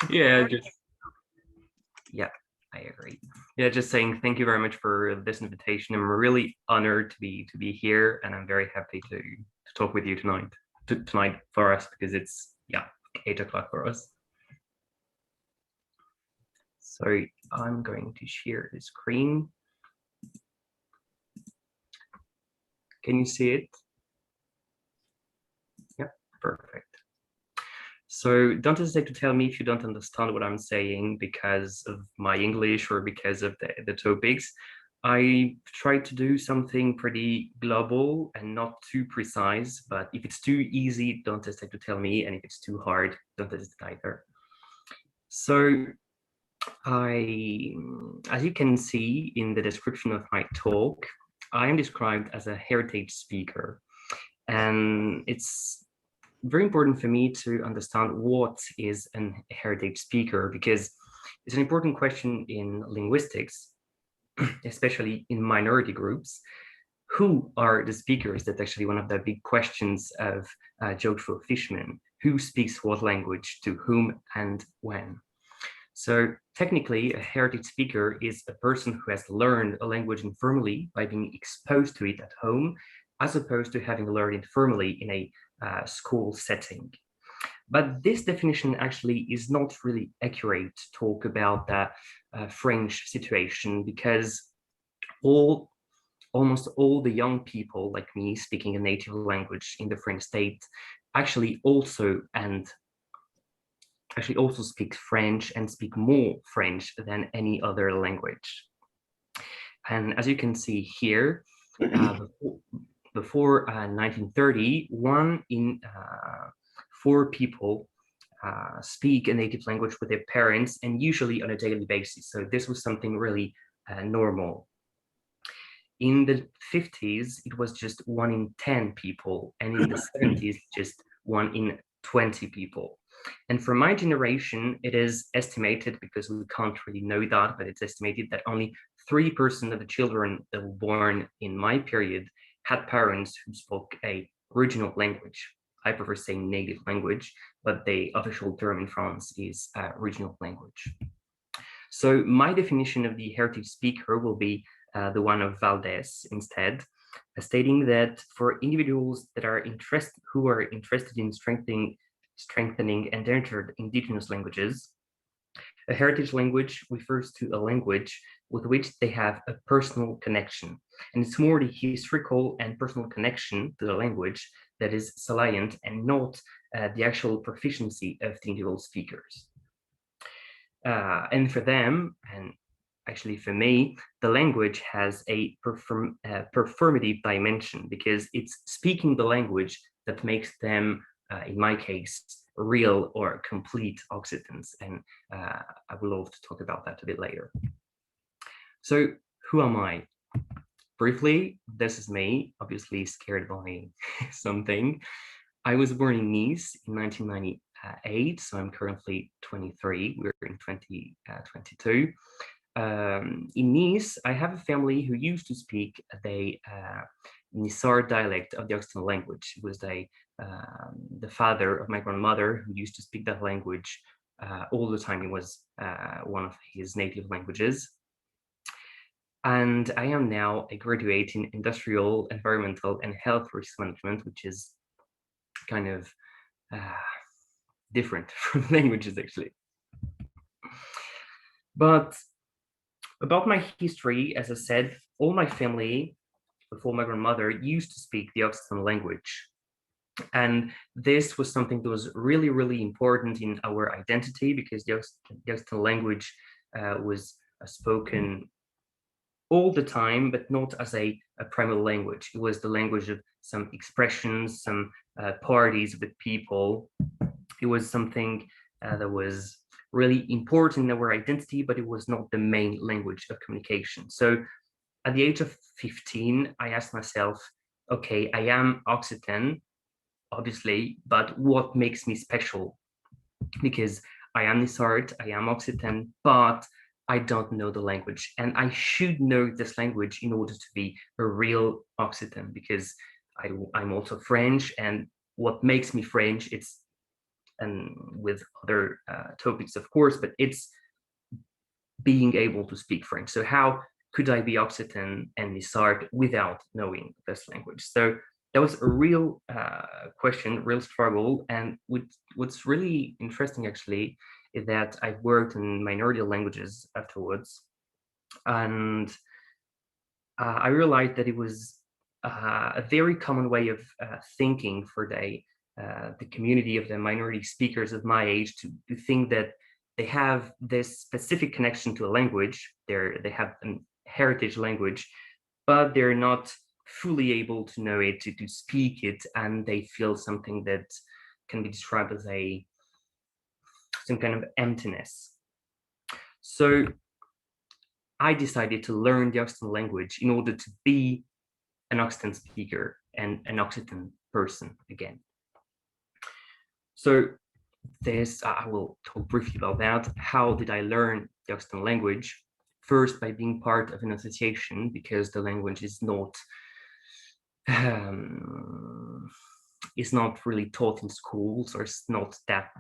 Yeah, just yeah, I agree. Yeah, just saying thank you very much for this invitation. I'm really honored to be here, and I'm very happy to talk with you tonight. Tonight for us because it's yeah 8 o'clock for us. So I'm going to share the screen. Can you see it? Yeah, perfect. So don't hesitate to tell me if you don't understand what I'm saying because of my English or because of the topics. I try to do something pretty global and not too precise, but if it's too easy, don't hesitate to tell me. And if it's too hard, don't hesitate either. So as you can see in the description of my talk, I am described as a heritage speaker. And it's very important for me to understand what is an heritage speaker, because it's an important question in linguistics, especially in minority groups. Who are the speakers? That's actually one of the big questions of Joshua Fishman. Who speaks what language to whom and when? So technically, a heritage speaker is a person who has learned a language informally by being exposed to it at home, as opposed to having learned it formally in a school setting. But this definition actually is not really accurate to talk about the French situation, because almost all the young people like me speaking a native language in the French state actually also speak French and speak more French than any other language. And as you can see here, before 1930, 1 in 4 people speak a native language with their parents, and usually on a daily basis. So this was something really normal. In the 50s, it was just 1 in 10 people, and in the 70s, just 1 in 20 people. And for my generation, it is estimated, because we can't really know that, but it's estimated that only 3% of the children that were born in my period had parents who spoke a regional language. I prefer saying native language, but the official term in France is regional language. So my definition of the heritage speaker will be the one of Valdez instead, stating that for individuals that are interested in strengthening endangered indigenous languages, a heritage language refers to a language with which they have a personal connection. And it's more the historical and personal connection to the language that is salient, and not the actual proficiency of the individual speakers. And for them, and actually for me, the language has a performative dimension, because it's speaking the language that makes them, in my case, real or complete Occitans. And I will love to talk about that a bit later. So who am I? Briefly, this is me, obviously scared by something. I was born in Nice in 1998, so I'm currently 23. We're in 2022. In Nice, I have a family who used to speak the Nissar dialect of the Occitan language. It was the father of my grandmother who used to speak that language all the time. It was one of his native languages. And I am now a graduate in industrial, environmental, and health risk management, which is kind of different from languages, actually. But about my history, as I said, all my family, before my grandmother, used to speak the Occitan language. And this was something that was really, really important in our identity, because the Occitan language was spoken all the time, but not as a primary language. It was the language of some expressions, some parties with people. It was something that was really important in our identity, but it was not the main language of communication. So at the age of 15, I asked myself, okay, I am Occitan, obviously, but what makes me special? Because I am Nissart, I am Occitan, but I don't know the language, and I should know this language in order to be a real Occitan, because I'm also French, and what makes me French, it's and with other topics, of course, but it's being able to speak French. So how could I be Occitan and Nisard without knowing this language? So that was a real question, real struggle. And what's really interesting, actually, is that I worked in minority languages afterwards. And I realized that it was a very common way of thinking for the community of the minority speakers of my age to think that they have this specific connection to a language. They have a heritage language, but they're not fully able to know it, to speak it, and they feel something that can be described as some kind of emptiness. So I decided to learn the Occitan language in order to be an Occitan speaker and an Occitan person again. So I will talk briefly about that. How did I learn the Occitan language? First, by being part of an association, because the language is not really taught in schools, or it's not that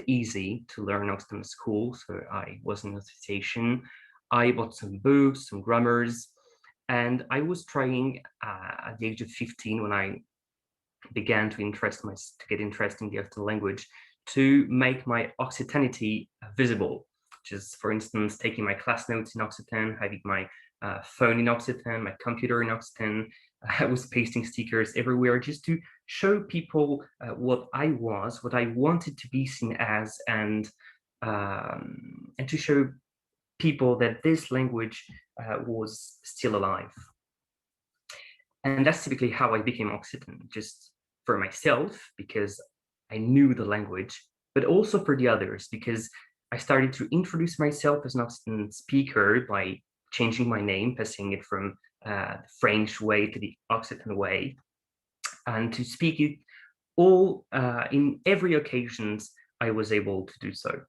easy to learn Occitan in school. So I was in an association. I bought some books, some grammars, and I was trying at the age of 15, when I began to get interested in the Occitan language, to make my Occitanity visible, which is, for instance, taking my class notes in Occitan, having my phone in Occitan, my computer in Occitan. I was pasting stickers everywhere just to show people what I was, what I wanted to be seen as, and to show people that this language was still alive. And that's typically how I became Occitan, just for myself, because I knew the language, but also for the others, because I started to introduce myself as an Occitan speaker by changing my name, passing it from the French way to the Occitan way, and to speak it all in every occasions I was able to do so.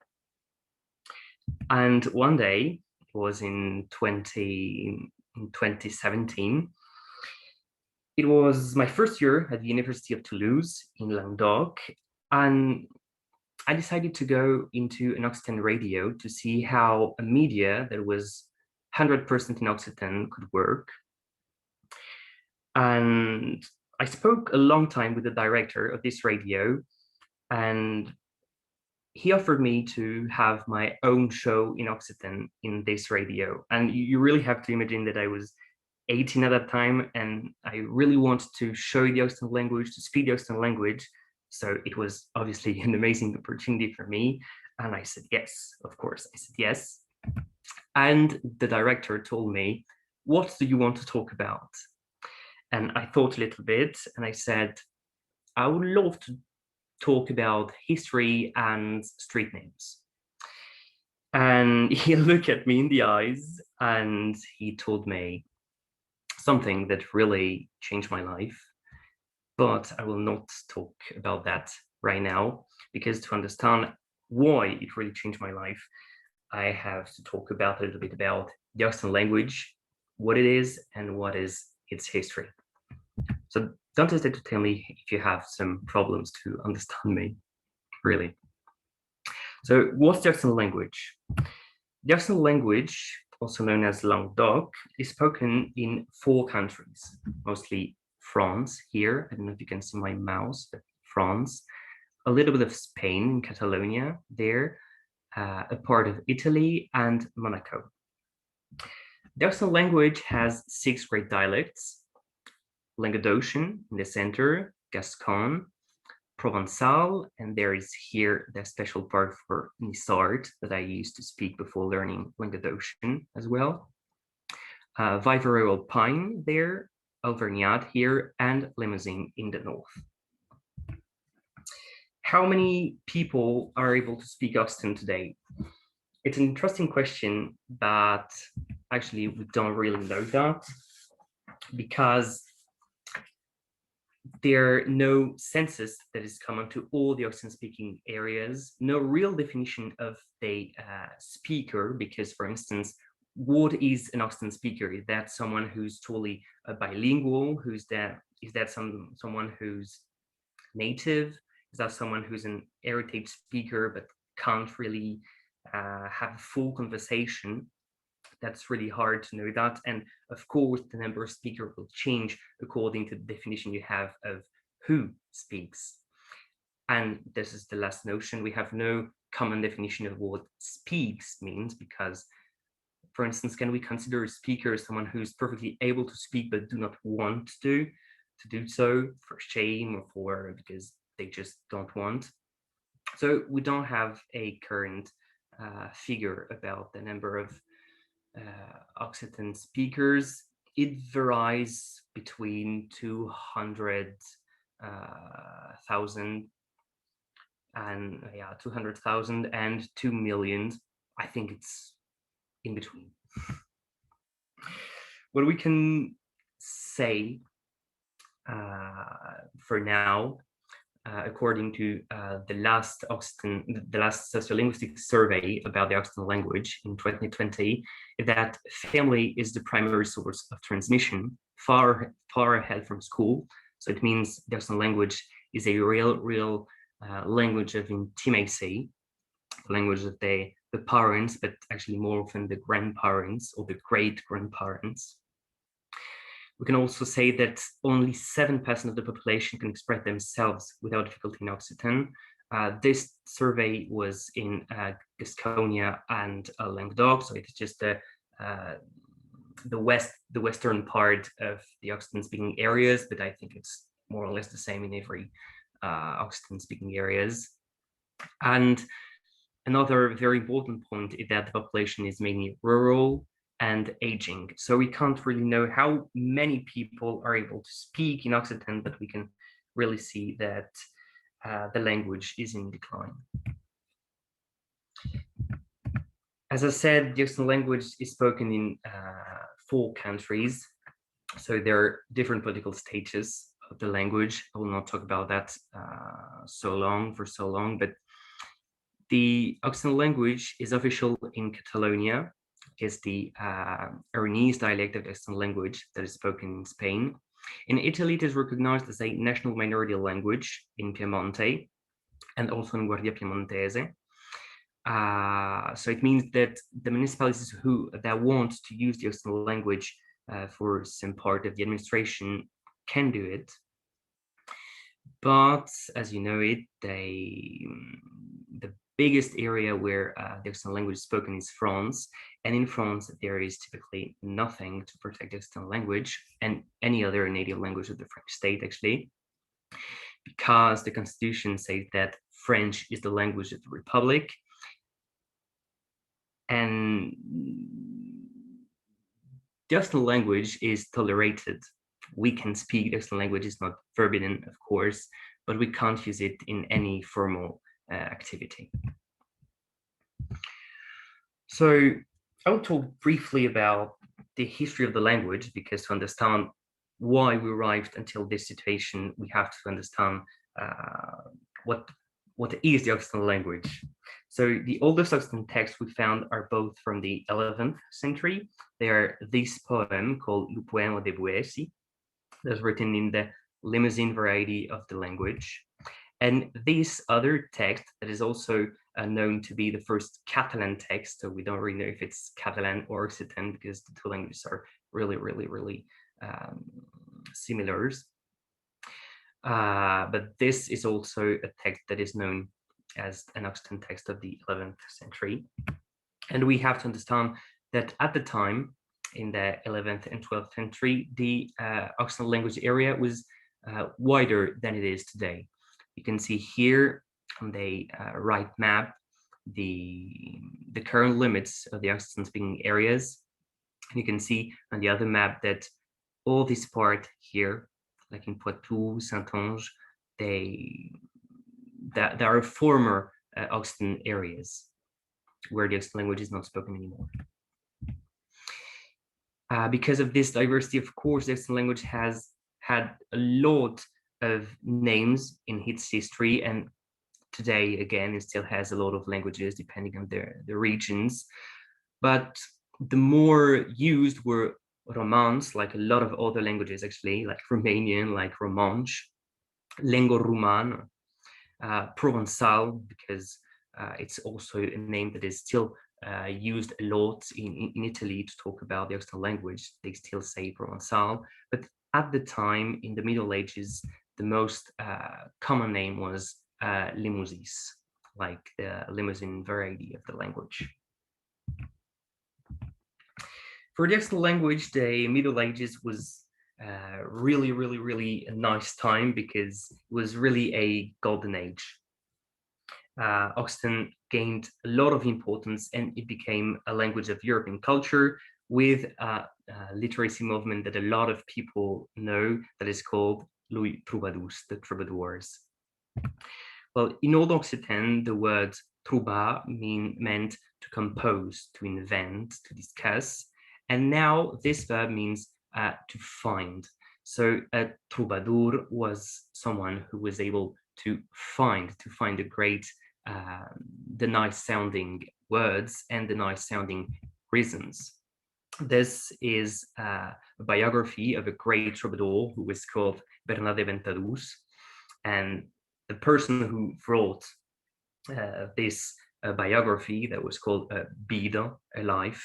And one day, it was in 2017, it was my first year at the University of Toulouse in Languedoc, and I decided to go into an Occitan radio to see how a media that was 100% in Occitan could work. And I spoke a long time with the director of this radio, and he offered me to have my own show in Occitan in this radio. And you really have to imagine that I was 18 at that time, and I really wanted to show the Occitan language, to speak the Occitan language. So it was obviously an amazing opportunity for me. And I said, yes, of course. I said, yes. And the director told me, what do you want to talk about? And I thought a little bit, and I said, I would love to talk about history and street names. And he looked at me in the eyes, and he told me something that really changed my life. But I will not talk about that right now, because to understand why it really changed my life, I have to talk about a little bit about the Occitan language, what it is, and what is its history. So don't hesitate to tell me if you have some problems to understand me, really. So what's the Occitan language? The Occitan language, also known as Languedoc, is spoken in 4 countries, mostly France here. I don't know if you can see my mouse, but France, a little bit of Spain in Catalonia there, a part of Italy, and Monaco. The Occitan language has 6 great dialects: Languedocian in the center, Gascon, Provençal, and there is here the special part for Nisard that I used to speak before learning Languedocian as well. Vivarais Alpine there, Auvergnat here, and Limousin in the north. How many people are able to speak Occitan today? It's an interesting question, but actually we don't really know that, because there are no census that is common to all the Occitan speaking areas, no real definition of the speaker, because, for instance, what is an Occitan speaker? Is that someone who's totally bilingual? Is that someone who's native Is that someone who's an heritage speaker but can't really have a full conversation? That's really hard to know that. And of course, the number of speakers will change according to the definition you have of who speaks. And this is the last notion. We have no common definition of what speaks means, because, for instance, can we consider a speaker someone who's perfectly able to speak but do not want to do so for shame or for because they just don't want? So we don't have a current figure about the number of Occitan speakers. It varies between 200,000 and 200,000 and 2 million. I think it's in between. What we can say for now, according to the last sociolinguistic survey about the Occitan language in 2020, is that family is the primary source of transmission, far ahead from school. So it means the Occitan language is a real language of intimacy, language of the parents, but actually more often the grandparents or the great-grandparents. We can also say that only 7% of the population can express themselves without difficulty in Occitan. This survey was in Gasconia and Languedoc, so it's just the western part of the Occitan-speaking areas, but I think it's more or less the same in every Occitan-speaking areas. And another very important point is that the population is mainly rural and aging. So we can't really know how many people are able to speak in Occitan, but we can really see that the language is in decline. As I said, the Occitan language is spoken in 4 countries. So there are different political stages of the language. I will not talk about that for so long, but the Occitan language is official in Catalonia. Is the Aranese dialect of the Occitan language that is spoken in Spain. In Italy, it is recognized as a national minority language in Piemonte and also in Guardia Piemontese. So it means that the municipalities that want to use the Occitan language for some part of the administration can do it. But as you know it, the biggest area where the Occitan language is spoken is France. And in France, there is typically nothing to protect the Occitan language and any other native language of the French state, actually, because the constitution says that French is the language of the Republic. And the Occitan language is tolerated. We can speak the Occitan language, it's not forbidden, of course, but we can't use it in any formal activity. So I will talk briefly about the history of the language, because to understand why we arrived until this situation, we have to understand what is the Occitan language. So the oldest Occitan texts we found are both from the 11th century. They are this poem called Le Poème de Boétie, that's written in the Limousin variety of the language. And this other text that is also known to be the first Catalan text, so we don't really know if it's Catalan or Occitan because the 2 languages are really similar. But this is also a text that is known as an Occitan text of the 11th century. And we have to understand that at the time, in the 11th and 12th century, the Occitan language area was wider than it is today. You can see here on the right map the current limits of the Occitan-speaking areas. And you can see on the other map that all this part here, like in Poitou, Saintonge, there are former Occitan areas where the Occitan language is not spoken anymore. Because of this diversity, of course, the Occitan language has had a lot of names in its history, and today, again, it still has a lot of languages depending on the regions. But the more used were Romance, like a lot of other languages, actually, like Romanian, like Romansh, Lengo Ruman, Provençal, because it's also a name that is still used a lot in Italy to talk about the Occitan language. They still say Provençal, but at the time, in the Middle Ages, the most common name was Limousis, like the Limousin variety of the language. For the Occitan language, the Middle Ages was really a nice time, because it was really a golden age. Occitan gained a lot of importance, and it became a language of European culture, with a literacy movement that a lot of people know, that is called les troubadours, the troubadours. Well, in Old Occitan, the word trouba meant to compose, to invent, to discuss, and now this verb means to find. So a troubadour was someone who was able to find the great, the nice sounding words and the nice sounding reasons. This is a biography of a great troubadour who was called Bernat de Ventadús, and the person who wrote this biography, that was called Vida, a life,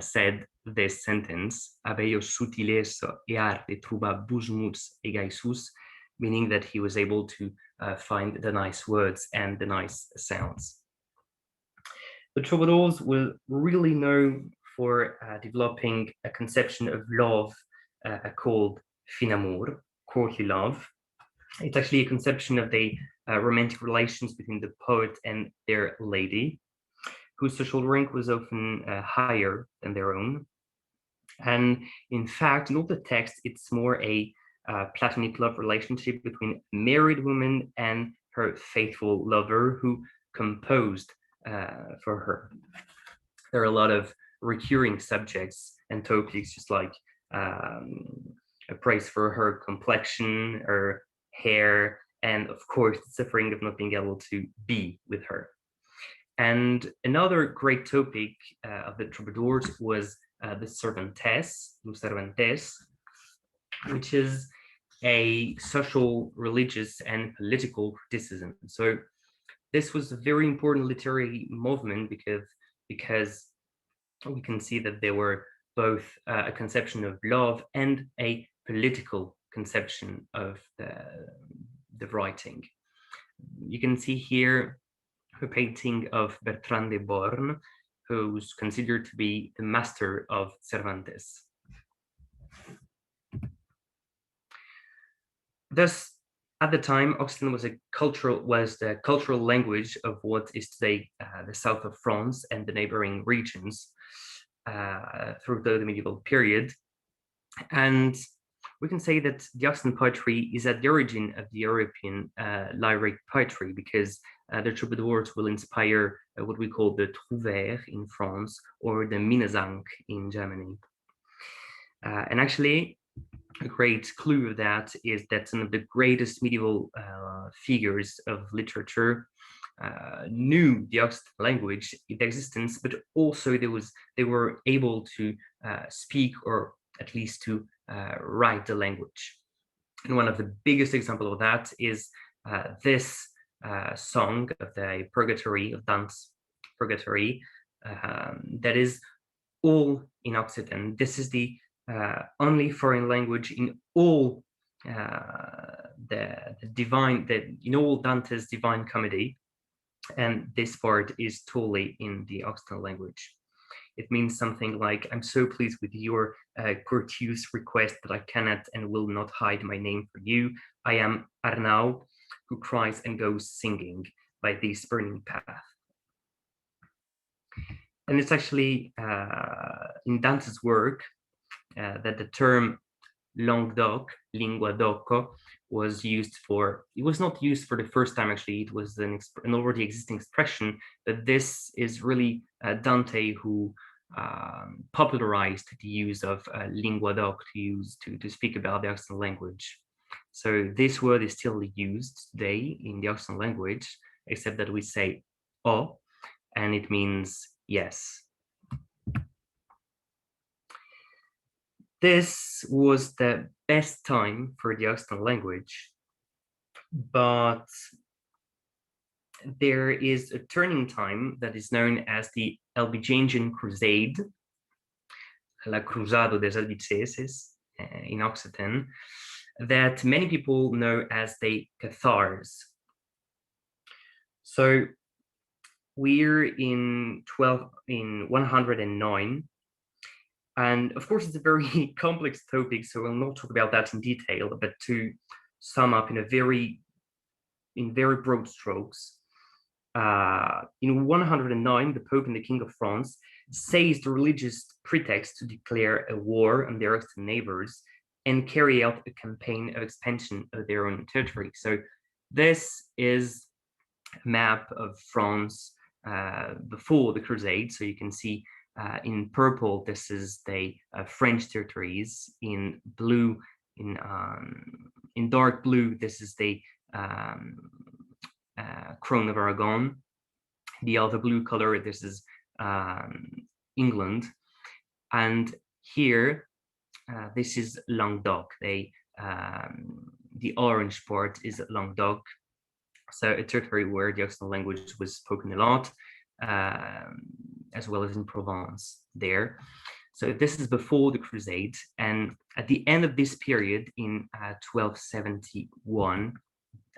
said this sentence: Aveio sutileza e arte trouba bus muts e gaisus, meaning that he was able to find the nice words and the nice sounds. The troubadours were really known for developing a conception of love called fin amour, courtly love. It's actually a conception of the romantic relations between the poet and their lady, whose social rank was often higher than their own. And in fact, in all the text, it's more a platonic love relationship between a married woman and her faithful lover, who composed for her. There are a lot of recurring subjects and topics, just like a praise for her complexion, her hair, and of course, the suffering of not being able to be with her. And another great topic of the troubadours was the servantess, servantes, which is a social, religious, and political criticism. So this was a very important literary movement, because we can see that there were both a conception of love and a political conception of the writing. You can see here a painting of Bertrand de Born, who's considered to be the master of Cervantes. Thus, at the time, Occitan was the cultural language of what is today the south of France and the neighboring regions through the medieval period. And we can say that the Occitan poetry is at the origin of the European lyric poetry, because the troubadours will inspire what we call the trouvères in France, or the Minnesang in Germany. And actually, a great clue of that is that some of the greatest medieval figures of literature knew the Occitan language, its existence, but also they were able to speak, or at least to write the language. And one of the biggest examples of that is this song of the Purgatory, of Dante's Purgatory, that is all in Occitan. This is the only foreign language in all in all Dante's Divine Comedy, and this part is totally in the Occitan language. It means something like, I'm so pleased with your courteous request that I cannot and will not hide my name for you. I am Arnau, who cries and goes singing by this burning path. And it's actually in Dante's work that the term Languedoc, lingua d'oco, was used for. It was not used for the first time, actually. It was an already existing expression, but this is really Dante who popularized the use of lingua d'oc to speak about the Occitan language. So this word is still used today in the Occitan language, except that we say o, and it means yes. This was the best time for the Occitan language, but there is a turning time that is known as the Albigensian Crusade, La Cruzado des Albigeses in Occitan, that many people know as the Cathars. So we're in 109, and of course it's a very complex topic, so we'll not talk about that in detail, but to sum up in very broad strokes, in 109, the Pope and the King of France seized the religious pretext to declare a war on their Occitan neighbors and carry out a campaign of expansion of their own territory. So this is a map of France before the Crusade. So you can see in purple, this is the French territories. In blue, in dark blue, this is the Crown of Aragon. The other blue color, this is England. And here, this is Languedoc. The orange part is Languedoc. So a territory where the Occitan language was spoken a lot, as well as in Provence there. So this is before the Crusade. And at the end of this period, in 1271,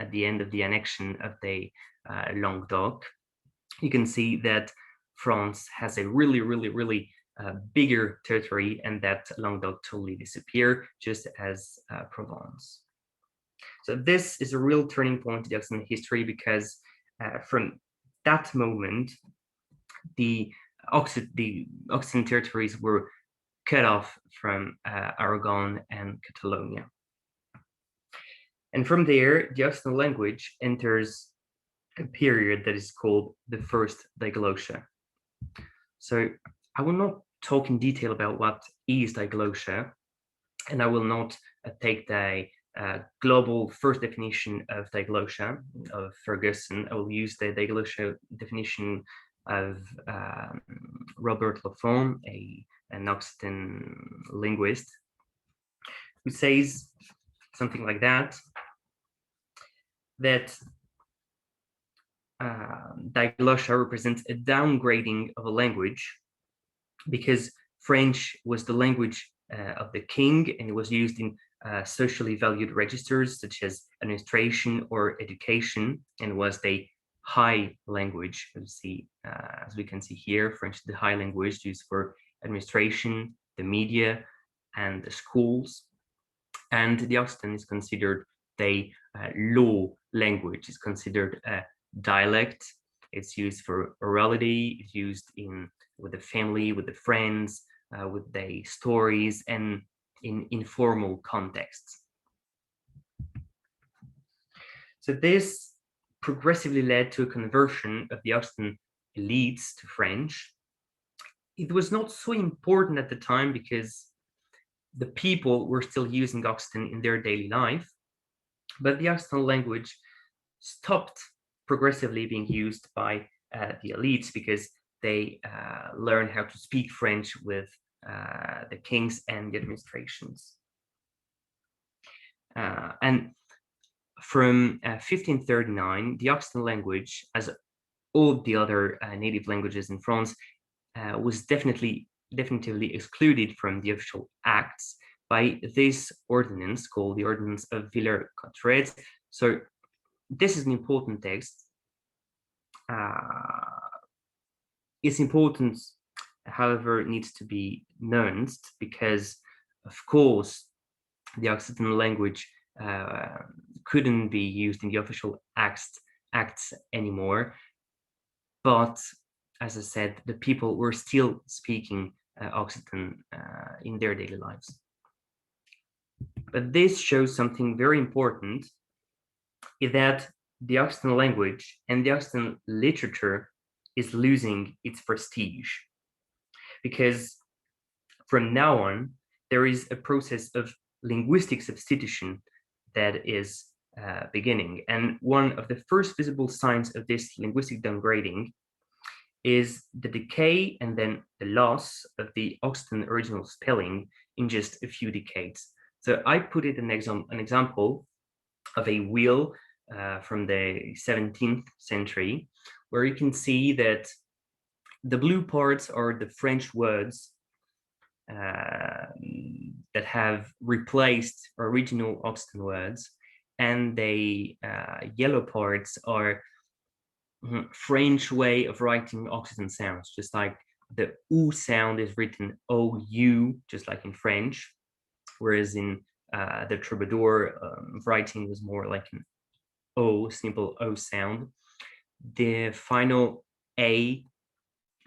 at the end of the annexion of the Languedoc, you can see that France has a really bigger territory, and that Languedoc totally disappear, just as Provence. So this is a real turning point in the Occitan history, because from that moment, the Occitan territories were cut off from Aragon and Catalonia. And from there, the Occitan language enters a period that is called the First Diglossia. So I will not talk in detail about what is diglossia, and I will not take the global first definition of diglossia of Ferguson. I will use the diglossia definition of Robert Laffont, an Occitan linguist, who says something like that diglossia represents a downgrading of a language, because French was the language of the king, and it was used in socially valued registers such as administration or education, and was the high language. As we can see here, French is the high language used for administration, the media, and the schools. And the Occitan is considered the low language. It's considered a dialect. It's used for orality. It's used with the family, with the friends, with the stories, and in informal contexts. So this progressively led to a conversion of the Occitan elites to French. It was not so important at the time, because the people were still using Occitan in their daily life, but the Occitan language stopped progressively being used by the elites, because they learned how to speak French with the kings and the administrations. And from 1539, the Occitan language, as all the other native languages in France, was definitively excluded from the official acts by this ordinance called the Ordinance of Villers-Cotterêts. So this is an important text. Its importance, however, needs to be nuanced, because, of course, the Occitan language couldn't be used in the official acts anymore. But as I said, the people were still speaking Occitan in their daily lives. But this shows something very important, is that the Occitan language and the Occitan literature is losing its prestige, because from now on, there is a process of linguistic substitution that is beginning. And one of the first visible signs of this linguistic downgrading is the decay and then the loss of the Occitan original spelling in just a few decades. So I put it an example of a wheel from the 17th century, where you can see that the blue parts are the French words that have replaced original Occitan words, and the yellow parts are French way of writing Occitan sounds, just like the U sound is written OU, just like in French, whereas in the troubadour writing was more like an O, simple O sound. The final A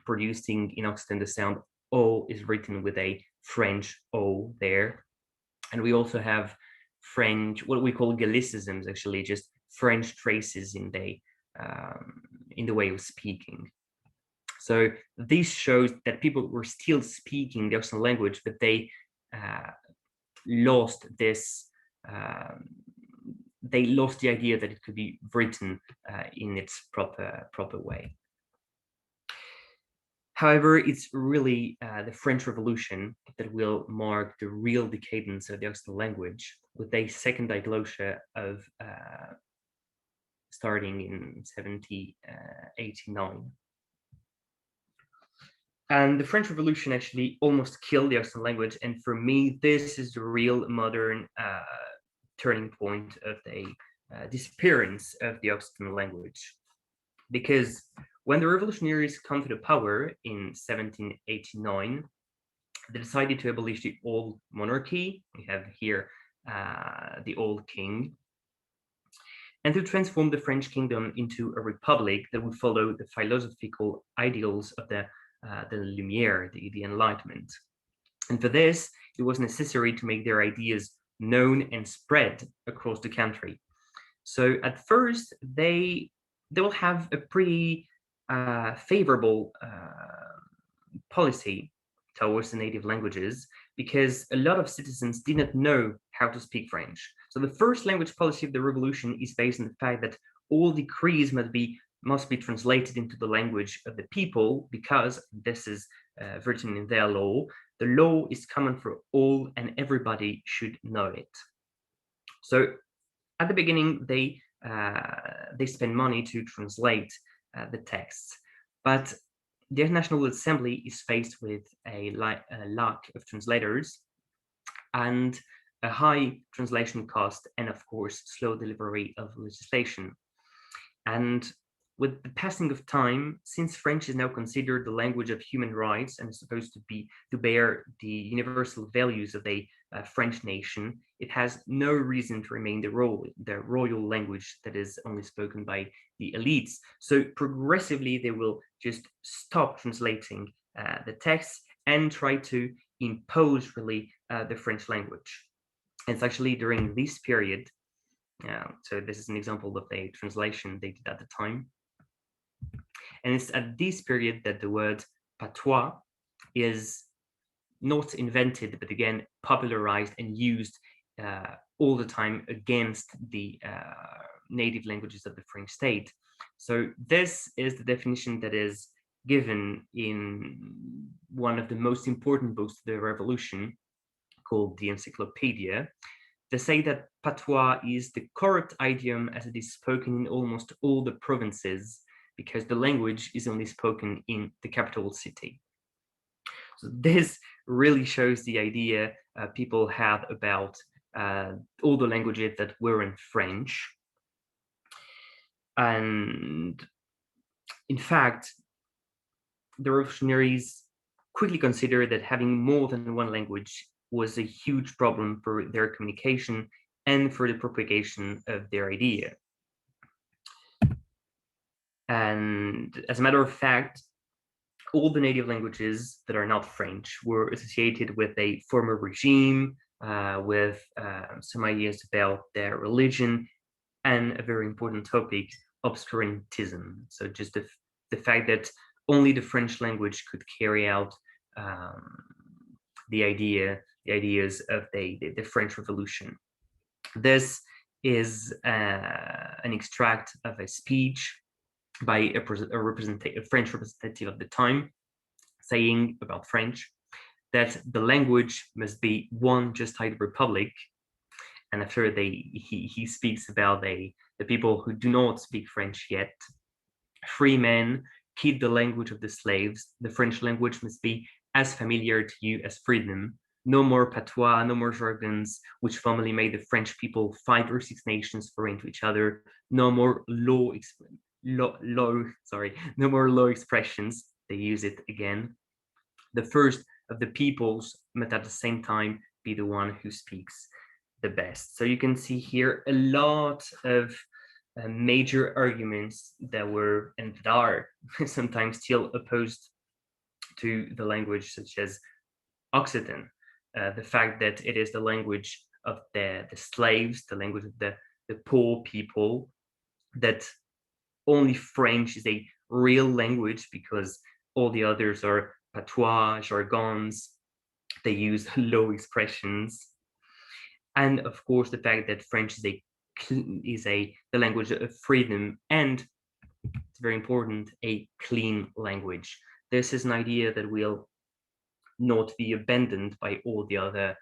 producing in Occitan the sound O is written with a French O there. And we also have French, what we call Gallicisms, actually, just French traces in the way of speaking. So this shows that people were still speaking the Occitan language, but they lost this, they lost the idea that it could be written in its proper way. However, it's really the French Revolution that will mark the real decadence of the Occitan language, with a second diglossia of starting in 1789. And the French Revolution actually almost killed the Occitan language, and for me, this is the real modern turning point of the disappearance of the Occitan language. Because when the revolutionaries come to the power in 1789, they decided to abolish the old monarchy. We have here the old king, and to transform the French kingdom into a republic that would follow the philosophical ideals of the Lumiere, the Enlightenment. And for this, it was necessary to make their ideas known and spread across the country. So at first, they will have a pretty favorable policy towards the native languages, because a lot of citizens did not know how to speak French. So the first language policy of the revolution is based on the fact that all decrees must be translated into the language of the people, because this is written in their law. The law is common for all and everybody should know it. So at the beginning, they spend money to translate the texts, but the National Assembly is faced with a lack of translators and a high translation cost, and of course, slow delivery of legislation. And with the passing of time, since French is now considered the language of human rights and is supposed to bear the universal values of a French nation, it has no reason to remain the royal language that is only spoken by the elites. So progressively, they will just stop translating the texts and try to impose really the French language. And it's actually during this period, so this is an example of a translation they did at the time. And it's at this period that the word patois is not invented, but again, popularized and used all the time against the native languages of the French state. So this is the definition that is given in one of the most important books of the revolution, called the Encyclopedia. They say that patois is the corrupt idiom as it is spoken in almost all the provinces, because the language is only spoken in the capital city. So this really shows the idea people had about all the languages that were in French. And in fact, the revolutionaries quickly considered that having more than one language was a huge problem for their communication and for the propagation of their idea. And as a matter of fact, all the native languages that are not French were associated with a former regime, with some ideas about their religion, and a very important topic, obscurantism. So just the fact that only the French language could carry out the ideas of the French Revolution. This is an extract of a speech by a French representative of the time, saying about French that the language must be one just like the Republic, And after he speaks about the people who do not speak French yet. Free men, keep the language of the slaves. The French language must be as familiar to you as freedom. No more patois, no more jargons, which formerly made the French people 5 or 6 nations foreign to each other. No more no more law expressions. They use it again. The first of the peoples must at the same time be the one who speaks the best. So you can see here a lot of major arguments that were and that are sometimes still opposed to the language, such as Occitan, the fact that it is the language of the slaves, the language of the poor people, that only French is a real language because all the others are patois, jargons, they use low expressions. And of course, the fact that French is the language of freedom, and it's very important, a clean language. This is an idea that will not be abandoned by all the other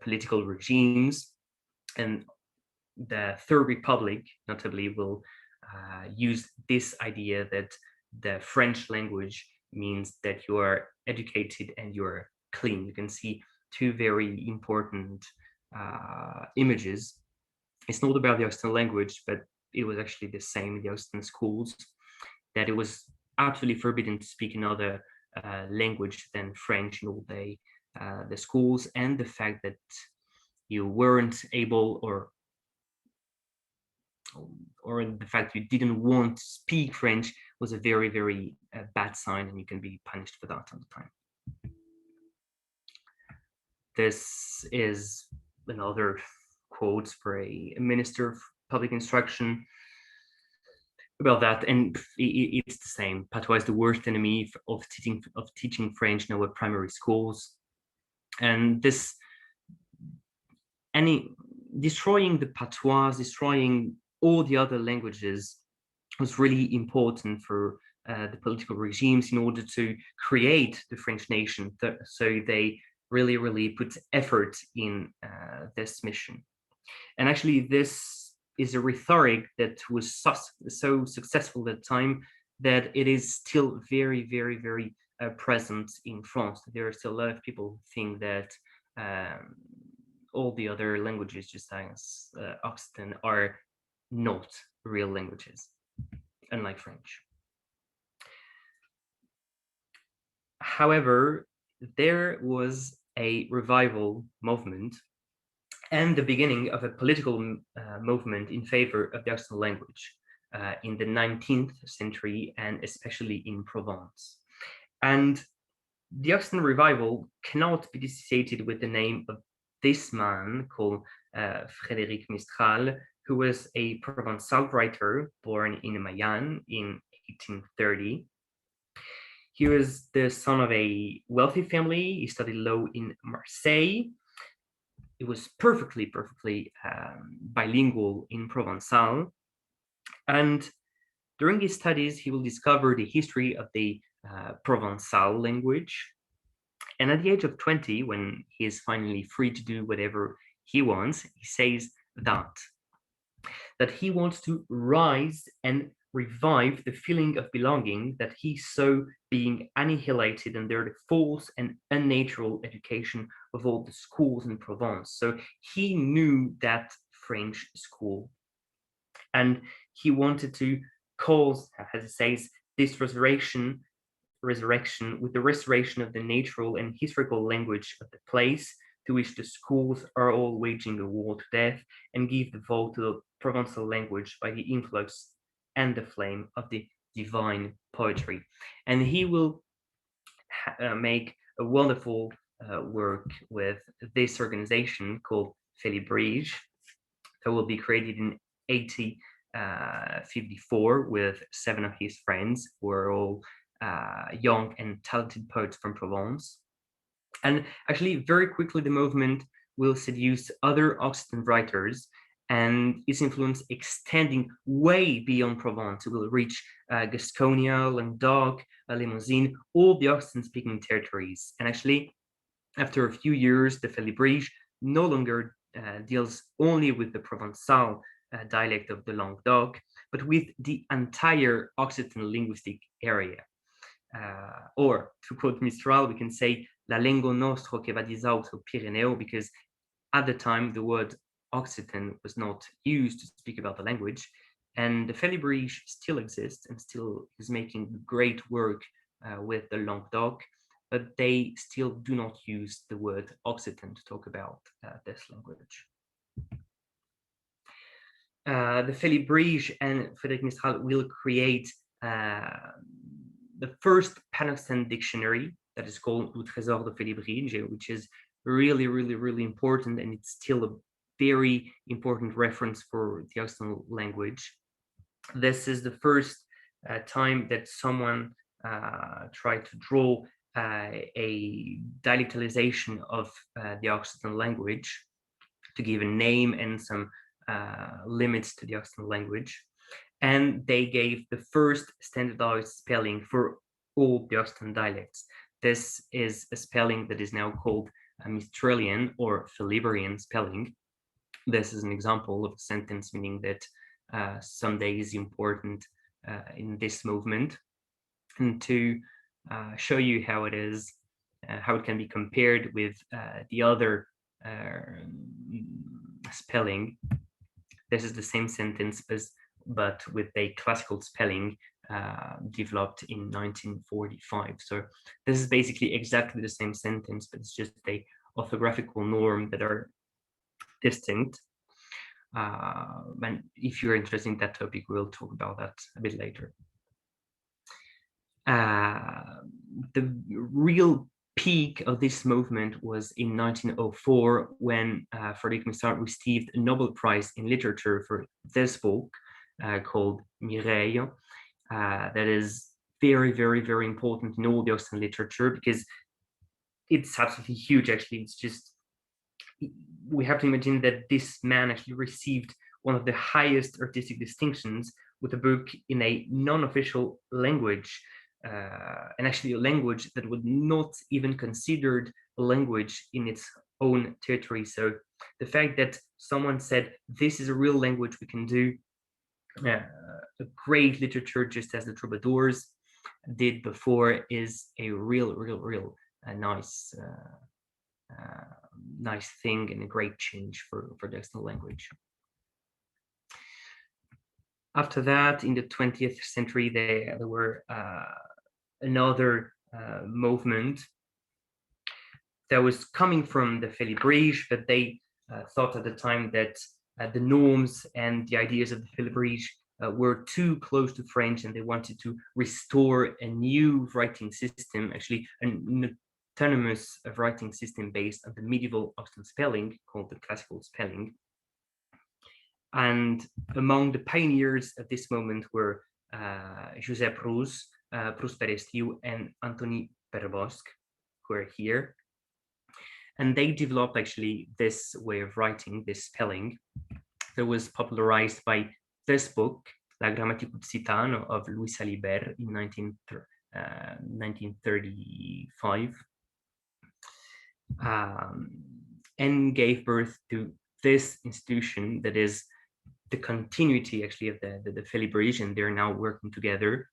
political regimes. And the Third Republic, notably, will use this idea that the French language means that you are educated and you're clean. You can see 2 very important images. It's not about the Occitan language, but it was actually the same in the Occitan schools, that it was absolutely forbidden to speak another language than French in all the schools, and the fact that you weren't able, or the fact you didn't want to speak French was a very, very bad sign, and you can be punished for that all the time. This is another quote for a minister of public instruction about that, and it's the same. Patois is the worst enemy of teaching French now at primary schools, and destroying the patois, destroying all the other languages was really important for the political regimes in order to create the French nation. So they really, really put effort in this mission. And actually, this is a rhetoric that was so successful at the time that it is still very, very, very present in France. There are still a lot of people who think that all the other languages, just as Occitan, are not real languages, unlike French. However, there was a revival movement and the beginning of a political movement in favor of the Occitan language in the 19th century, and especially in Provence. And the Occitan revival cannot be dissociated with the name of this man called Frédéric Mistral, who was a Provençal writer born in Mayenne in 1830. He was the son of a wealthy family. He studied law in Marseille. It was perfectly bilingual in Provençal. And during his studies, he will discover the history of the Provençal language. And at the age of 20, when he is finally free to do whatever he wants, he says that he wants to rise and revive the feeling of belonging that he saw being annihilated under the false and unnatural education of all the schools in Provence. So he knew that French school, and he wanted to cause, as it says, this resurrection with the restoration of the natural and historical language of the place to which the schools are all waging a war to death, and give the vote to the Provençal language by the influx and the flame of the divine poetry. And he will make a wonderful work with this organization called Félibrige that will be created in 1854 with 7 of his friends who are all young and talented poets from Provence. And actually, very quickly, the movement will seduce other Occitan writers, and its influence extending way beyond Provence. It will reach Gasconia, Languedoc, Limousin, all the Occitan-speaking territories. And actually, after a few years, the Félibrige no longer deals only with the Provençal dialect of the Languedoc, but with the entire Occitan linguistic area. Or, to quote Mistral, we can say la lingua nostro che va disaus au Pirineo, because at the time the word Occitan was not used to speak about the language, and the Félibrige still exists and still is making great work with the Languedoc, but they still do not use the word Occitan to talk about this language. The Félibrige and Frédéric Mistral will create the first Pan-Occitan dictionary that is called Le Trésor de Félibrige, which is really, really, really important, and it's still a very important reference for the Occitan language. This is the first time that someone tried to draw a dialectalization of the Occitan language to give a name and some limits to the Occitan language. And they gave the first standardized spelling for all the Occitan dialects. This is a spelling that is now called a Mistralian or Félibrian spelling. This is an example of a sentence meaning that someday is important in this movement. And to show you how it is, how it can be compared with the other spelling, this is the same sentence but with a classical spelling developed in 1945. So this is basically exactly the same sentence, but it's just a orthographical norm that are distinct. And if you're interested in that topic, we'll talk about that a bit later. The real peak of this movement was in 1904 when Frédéric Mistral received a Nobel Prize in Literature for this book called Mireille. That is very, very, very important in all the Occitan literature because it's absolutely huge, actually. It's just, we have to imagine that this man actually received one of the highest artistic distinctions with a book in a non-official language, and actually a language that was not even considered a language in its own territory. So the fact that someone said, this is a real language, we can do a great literature just as the troubadours did before, is a real nice nice thing and a great change for the Occitan language. After that, in the 20th century, there were another movement that was coming from the Félibrige, but they thought at the time that the norms and the ideas of the Félibrige were too close to French, and they wanted to restore a new writing system, actually an autonomous writing system based on the medieval Occitan spelling called the classical spelling. And among the pioneers at this moment were Josep Rus, Prus Perestiu, and Antoni Perbosc, who are here. And they developed actually this way of writing, this spelling, that was popularized by this book, La Grammatique Occitan of Louis Salibert in 1935, and gave birth to this institution that is the continuity actually of the Félibrige, and they're now working together,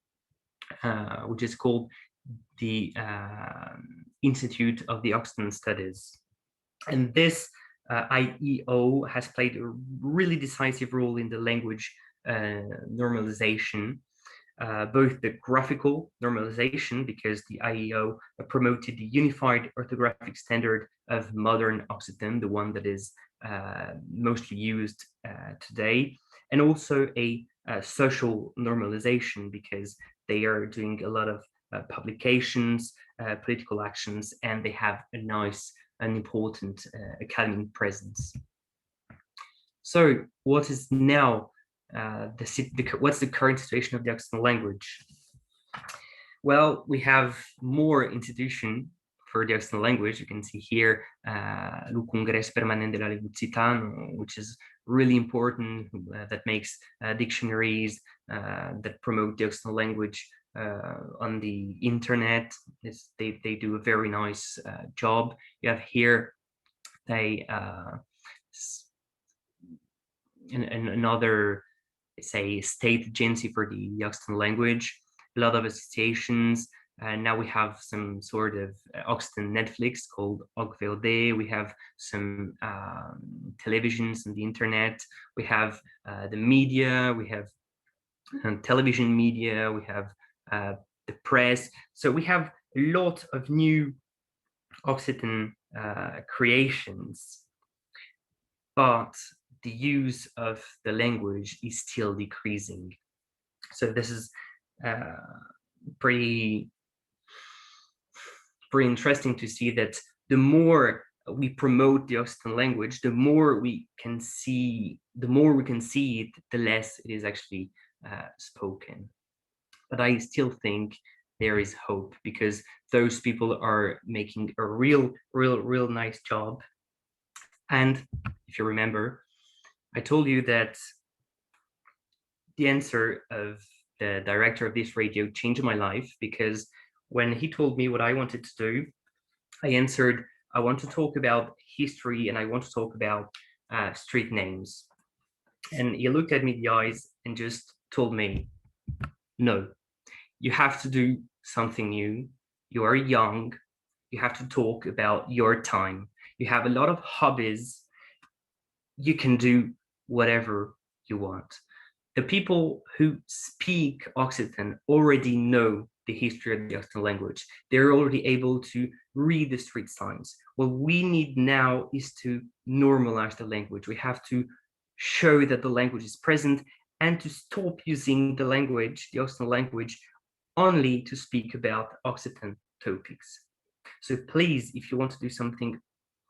which is called the Institute of the Occitan Studies. And this IEO has played a really decisive role in the language normalization, both the graphical normalization, because the IEO promoted the unified orthographic standard of modern Occitan, the one that is mostly used today, and also a social normalization, because they are doing a lot of publications, political actions, and they have a nice and important academic presence. So what is now what's the current situation of the Occitan language? Well, we have more institution for the Occitan language. You can see here Le Congrès Permanent de la Langue Occitane, which is really important, that makes dictionaries that promote the Occitan language on the internet. They do a very nice job. You have here another, say, state agency for the Occitan language, a lot of associations. And now we have some sort of Occitan Netflix called OCVOD. We have some televisions and the internet. We have the media. We have television media. We have the press. So we have a lot of new Occitan creations, but the use of the language is still decreasing. So this is pretty interesting to see that the more we promote the Occitan language, the more we can see it, the less it is actually spoken. But I still think there is hope, because those people are making a real nice job. And if you remember, I told you that the answer of the director of this radio changed my life, because when he told me what I wanted to do, I answered, I want to talk about history and I want to talk about street names. And he looked at me in the eyes and just told me, no, you have to do something new. You are young. You have to talk about your time. You have a lot of hobbies. You can do whatever you want. The people who speak Occitan already know the history of the Occitan language. They're already able to read the street signs. What we need now is to normalize the language. We have to show that the language is present and to stop using the language, the Occitan language, only to speak about Occitan topics. So please, if you want to do something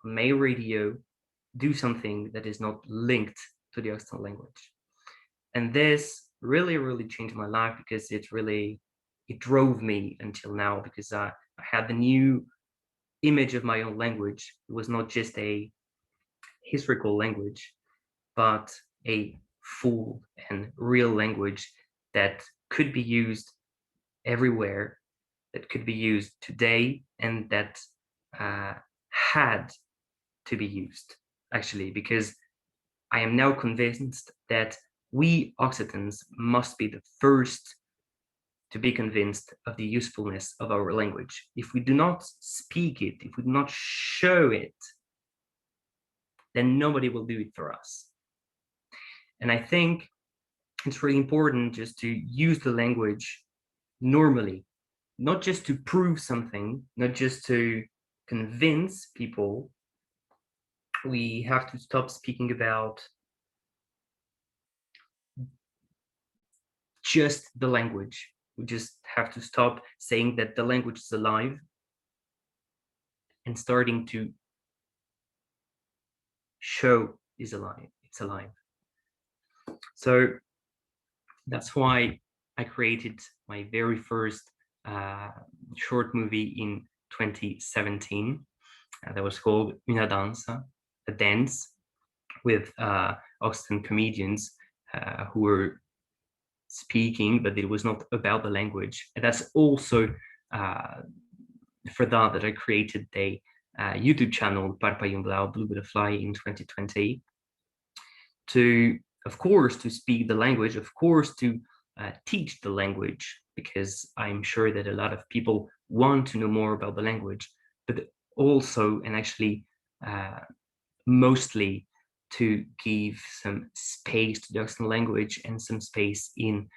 on my radio, do something that is not linked to the Occitan language. And this really changed my life, because it drove me until now, because I had the new image of my own language. It was not just a historical language, but a full and real language that could be used everywhere, that could be used today, and that had to be used, actually, because I am now convinced that we Occitans must be the first to be convinced of the usefulness of our language. If we do not speak it, if we do not show it, then nobody will do it for us. And I think it's really important just to use the language normally, not just to prove something, not just to convince people. We have to stop speaking about just the language. We just have to stop saying that the language is alive and starting to show it's alive. So that's why I created my very first short movie in 2017 that was called Una Danza, a dance, with Occitan comedians who were speaking, but it was not about the language. And that's also for that I created a YouTube channel, Parpalhon, Blau, Blue Butterfly, in 2020, to, of course, to speak the language, of course, to teach the language, because I'm sure that a lot of people want to know more about the language, but also, and actually mostly, to give some space to the Occitan language and some space in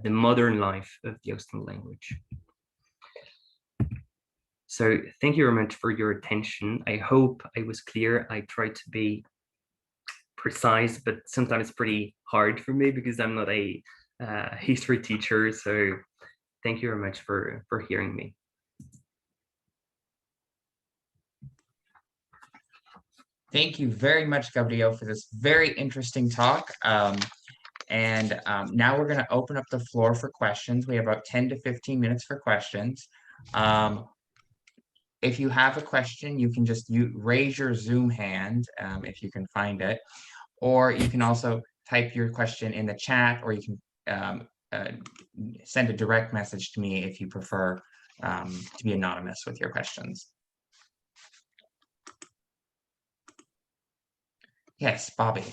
the modern life of the Occitan language. So thank you very much for your attention. I hope I was clear. I tried to be precise, but sometimes it's pretty hard for me because I'm not a history teacher. So thank you very much for hearing me. Thank you very much, Gabrièu, for this very interesting talk. Now we're going to open up the floor for questions. We have about 10 to 15 minutes for questions. If you have a question, you can just raise your Zoom hand if you can find it, or you can also type your question in the chat, or you can send a direct message to me if you prefer to be anonymous with your questions. Yes, Bobby.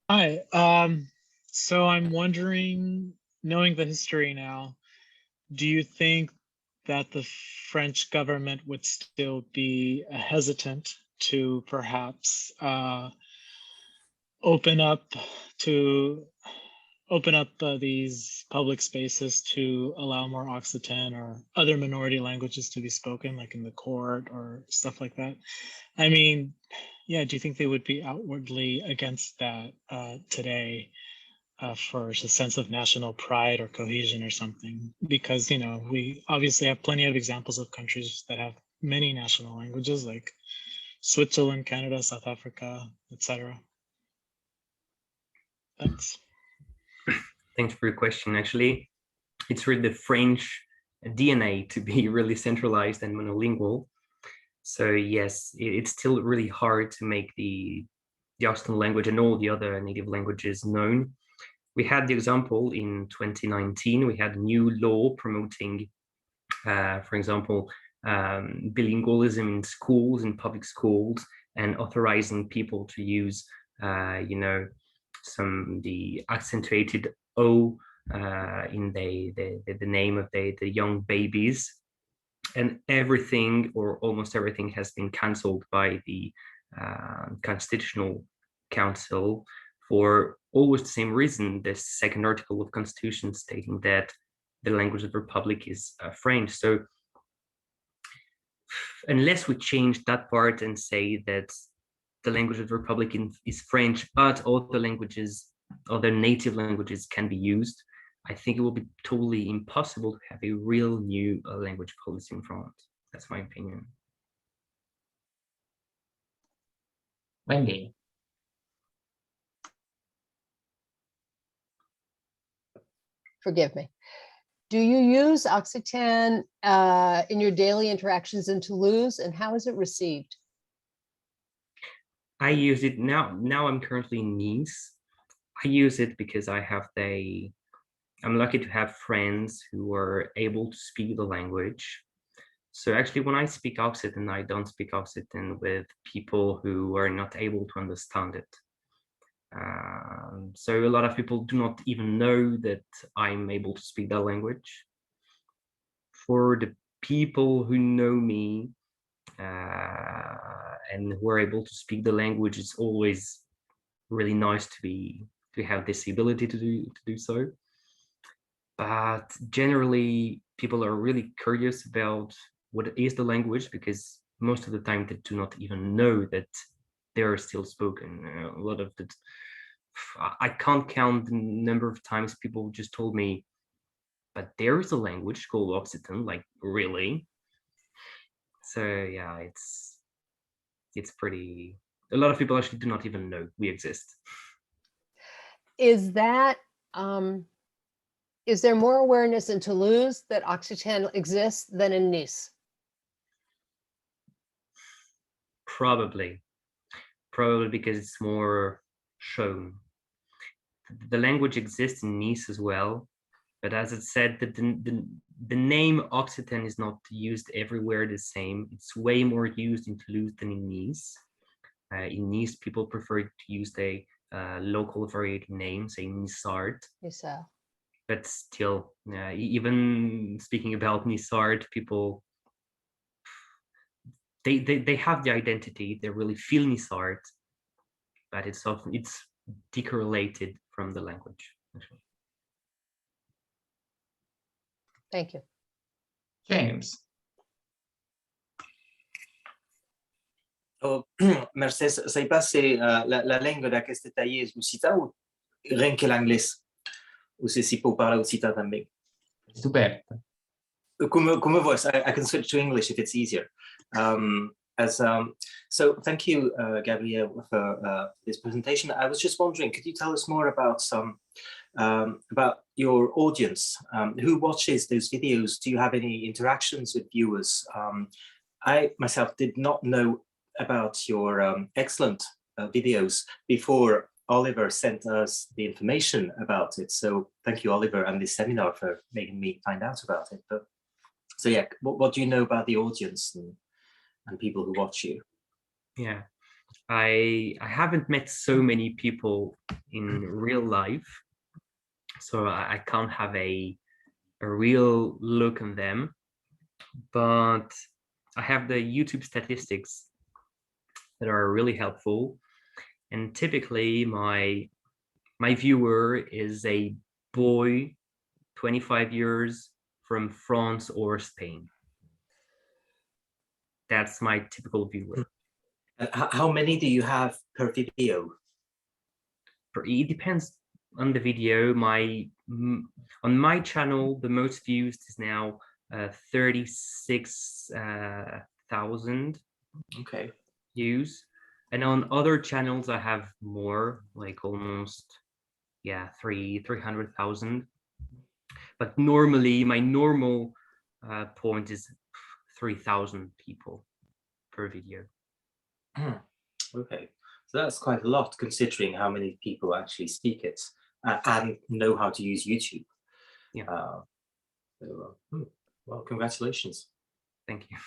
Hi. So I'm wondering, knowing the history now, do you think that the French government would still be hesitant to perhaps open up to these public spaces to allow more Occitan or other minority languages to be spoken, like in the court or stuff like that? I mean, yeah, do you think they would be outwardly against that today for a sense of national pride or cohesion or something? Because, you know, we obviously have plenty of examples of countries that have many national languages, like Switzerland, Canada, South Africa, etc. Thanks. Thanks for your question. Actually, it's really the French DNA to be really centralized and monolingual. So yes, it's still really hard to make the Occitan language and all the other native languages known. We had the example in 2019, we had a new law promoting, for example, bilingualism in schools, in public schools, and authorizing people to use, the accentuated O in the name of the young babies. And everything, or almost everything, has been cancelled by the Constitutional Council for always the same reason, the second article of Constitution stating that the language of the Republic is French. So unless we change that part and say that the language of the Republic is French, but other languages, other native languages can be used, I think it will be totally impossible to have a real new language policy in France. That's my opinion. Wendy. Forgive me. Do you use Occitan in your daily interactions in Toulouse, and how is it received? I use it now. Now I'm currently in Nice. I use it because I'm lucky to have friends who are able to speak the language. So actually, when I speak Occitan, I don't speak Occitan with people who are not able to understand it. So a lot of people do not even know that I'm able to speak that language. For the people who know me and who are able to speak the language, it's always really nice to have this ability to do so. But generally, people are really curious about what is the language, because most of the time they do not even know that they are still spoken. A lot of the, I can't count the number of times people just told me, but there is a language called Occitan, like really? So yeah, it's pretty, a lot of people actually do not even know we exist. Is that, is there more awareness in Toulouse that Occitan exists than in Nice? Probably because it's more shown. The language exists in Nice as well, but as it said, the name Occitan is not used everywhere the same. It's way more used in Toulouse than in Nice. In Nice, people prefer to use the local variety name, say Nissart. Yes, But still, even speaking about Nissart, people, they have the identity, they really feel Nissart, but it's decorrelated from the language. Actually. thank you. James. Oh, Mercè, sai pas se la lingua d'aquesta taille és l'occità ou rien que l'anglès? Ou se si può parlare occità també? Stuberto. Come voice, I can switch to English if it's easier. So thank you, Gabrièu, for this presentation. I was just wondering, could you tell us more about your audience? Who watches those videos? Do you have any interactions with viewers? I myself did not know about your excellent videos before Oliver sent us the information about it. So thank you, Oliver, and this seminar for making me find out about it. But so yeah, what do you know about the audience and people who watch you? Yeah, I haven't met so many people in real life, so I can't have a real look on them, but I have the YouTube statistics that are really helpful. And typically my viewer is a boy, 25 years, from France or Spain. That's my typical viewer. How many do you have per video? It depends on the video. On my channel, the most views is now 36,000 Okay. views, and on other channels I have more, like almost 300,000. But normally my normal point is 3,000 people per video. Okay, so that's quite a lot considering how many people actually speak it and know how to use YouTube. Yeah. Well, congratulations. Thank you.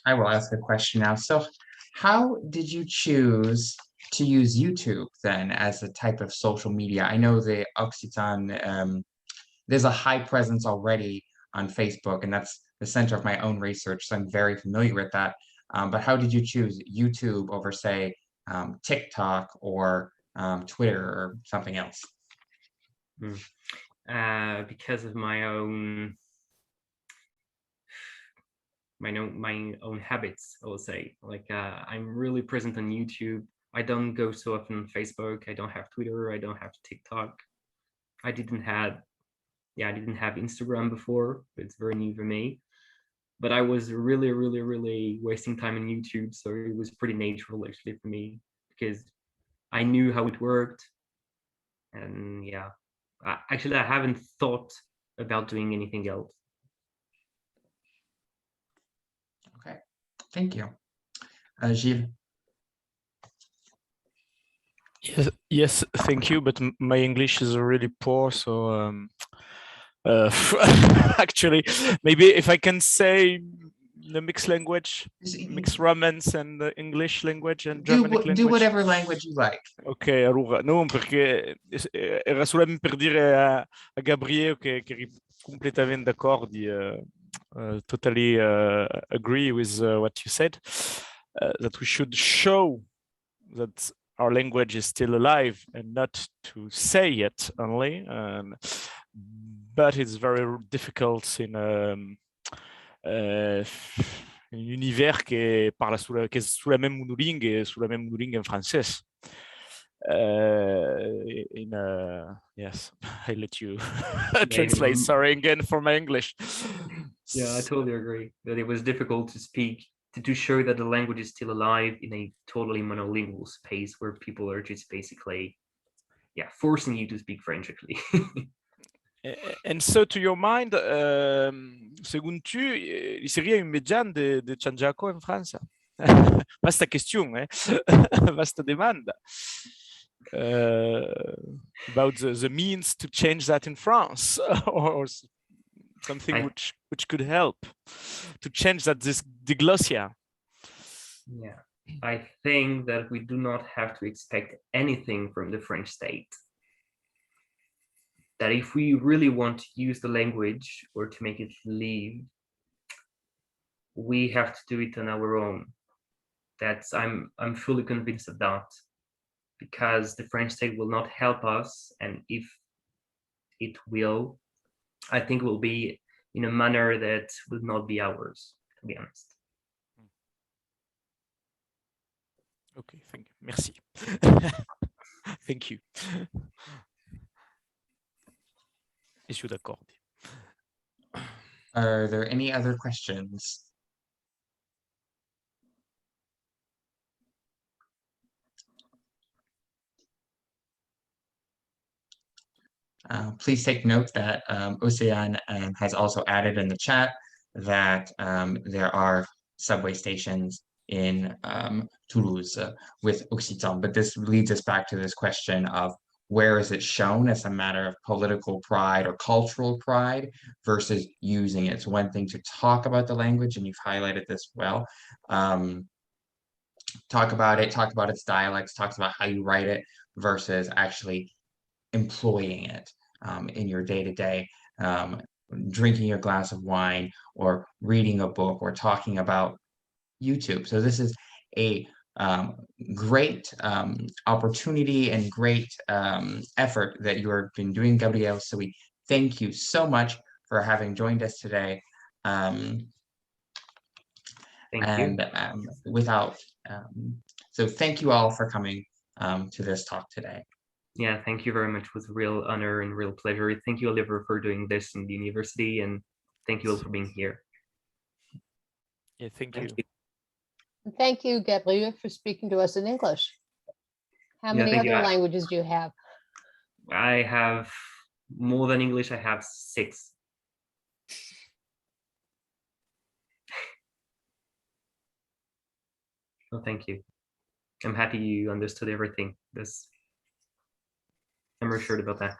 I will ask a question now. So how did you choose to use YouTube then as a type of social media? I know the Occitan, there's a high presence already on Facebook, and that's the center of my own research, so I'm very familiar with that. But how did you choose YouTube over, say, TikTok or Twitter or something else? Because of my own habits, I will say. Like I'm really present on YouTube. I don't go so often on Facebook. I don't have Twitter. I don't have TikTok. I didn't have Instagram before. It's very new for me. But I was really wasting time on YouTube, so it was pretty natural actually for me, because I knew how it worked. And yeah, actually I haven't thought about doing anything else. Okay, thank you. Gilles? Yes, thank you, but my English is really poor, so actually, maybe if I can say the mixed language, mixed Romance and the English language and Germanic language. Do whatever language you like. Ok, allora, não, porque era solamente per dire a Gabrièu que completamente d'accordo, totally agree with what you said, that we should show that our language is still alive and not to say it only. But it's very difficult in un univers qui est sous la même monolingue et sous la même monolingue en français. Yes, I let you translate. Sorry again for my English. Yeah, I totally agree that it was difficult to speak, to show that the language is still alive in a totally monolingual space where people are just basically, forcing you to speak French actually. And so, to your mind, segundo tu, seria immediato de Chanjaco in França? Vasta questão, vasta demanda. About the means to change that in France, or something which could help to change that diglossia. Yeah, I think that we do not have to expect anything from the French state. That if we really want to use the language or to make it live, we have to do it on our own. I'm fully convinced of that, because the French state will not help us, and if it will, I think it will be in a manner that will not be ours, to be honest. Okay, thank you. Merci. Thank you. Je suis d'accord. Are there any other questions? Please take note that Occitan has also added in the chat that there are subway stations in Toulouse with Occitan, but this leads us back to this question of where is it shown as a matter of political pride or cultural pride versus using it. It's one thing to talk about the language, and you've highlighted this well. Talk about its dialects, talks about how you write it versus actually employing it in your day-to-day, drinking your glass of wine or reading a book or talking about YouTube. So this is a great opportunity and great effort that you have been doing, Gabrièu. So we thank you so much for having joined us today. Thank you. So thank you all for coming to this talk today. Yeah, thank you very much. It was a real honor and real pleasure. Thank you, Oliver, for doing this in the university, and thank you all for being here. Yeah, thank you. Thank you, Gabrièu, for speaking to us in English. How Yeah, many thank you. other languages do you have? I have more than English. I have 6. Well, thank you. I'm happy you understood everything. I'm reassured about that.